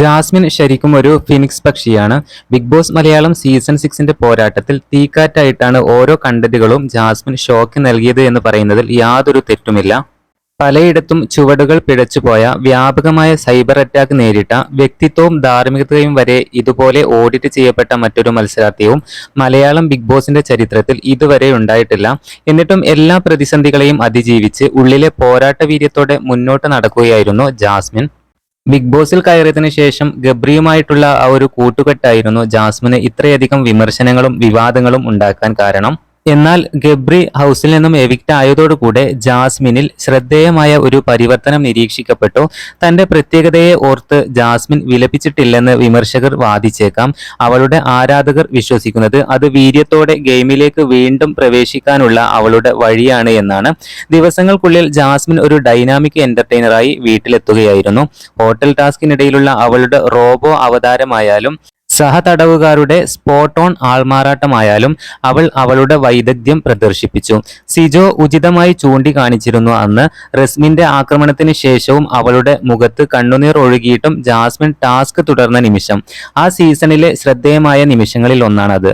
Jasmine ശരിക്കും ഒരു phoenix പക്ഷിയാണ്. ബിഗ് ബോസ് മലയാളം സീസൺ 6ന്റെ പോരാട്ടത്തിൽ തീക്കാറ്റായിട്ടാണ് ഓരോ കണ്ടന്റുകളും ജാസ്മിൻ ഷോക്ക് നൽകിയത് എന്ന് പറയുന്നതിൽ യാതൊരു തെറ്റുമില്ല. പലയിടത്തും ചുവടുകൾ പിഴച്ചുപോയ, വ്യാപകമായ സൈബർ അറ്റാക്ക് നേരിട്ട, വ്യക്തിത്വവും ധാർമ്മികതയും വരെ ഇതുപോലെ ഓഡിറ്റ് ചെയ്യപ്പെട്ട മറ്റൊരു മത്സരാർത്ഥിയും മലയാളം ബിഗ് ബോസിന്റെ ചരിത്രത്തിൽ ഇതുവരെ ഉണ്ടായിട്ടില്ല. എന്നിട്ടും എല്ലാ പ്രതിസന്ധികളെയും അതിജീവിച്ച് ഉള്ളിലെ പോരാട്ട വീര്യത്തോടെ മുന്നോട്ട് നടക്കുകയായിരുന്നു ജാസ്മിൻ. ബിഗ് ബോസിൽ കയറിയതിനു ശേഷം ഗബ്രിയുമായിട്ടുള്ള ആ ഒരു കൂട്ടുകെട്ടായിരുന്നു ജാസ്മിന് ഇത്രയധികം വിമർശനങ്ങളും വിവാദങ്ങളും ഉണ്ടാക്കാൻ കാരണം. എന്നാൽ ഗബ്രി ഹൗസിൽ നിന്നും എവിക്റ്റ് ആയതോടുകൂടെ ജാസ്മിനിൽ ശ്രദ്ധേയമായ ഒരു പരിവർത്തനം നിരീക്ഷിക്കപ്പെട്ടു. തന്റെ പ്രത്യേകതയെ ഓർത്ത് ജാസ്മിൻ വിലപിച്ചിട്ടില്ലെന്ന് വിമർശകർ വാദിച്ചേക്കാം. അവളുടെ ആരാധകർ വിശ്വസിക്കുന്നത് അത് വീര്യത്തോടെ ഗെയിമിലേക്ക് വീണ്ടും പ്രവേശിക്കാനുള്ള അവളുടെ വഴിയാണ് എന്നാണ്. ദിവസങ്ങൾക്കുള്ളിൽ ജാസ്മിൻ ഒരു ഡൈനാമിക് എന്റർടൈനറായി വീട്ടിലെത്തുകയായിരുന്നു. ഹോട്ടൽ ടാസ്കിനിടയിലുള്ള അവളുടെ റോബോ അവതാരമായാലും സഹതടവുകാരുടെ സ്പോട്ട് ഓൺ ആൾമാറാട്ടമായാലും അവൾ അവളുടെ വൈദഗ്ധ്യം പ്രദർശിപ്പിച്ചു. സിജോ ഉചിതമായി ചൂണ്ടിക്കാണിച്ചിരുന്നു അന്ന്. റസ്മിന്റെ ആക്രമണത്തിന് ശേഷവും അവളുടെ മുഖത്ത് കണ്ണുനീർ ഒഴുകിയിട്ടും ജാസ്മിൻ ടാസ്ക് തുടർന്ന നിമിഷം ആ സീസണിലെ ശ്രദ്ധേയമായ നിമിഷങ്ങളിൽ ഒന്നാണത്.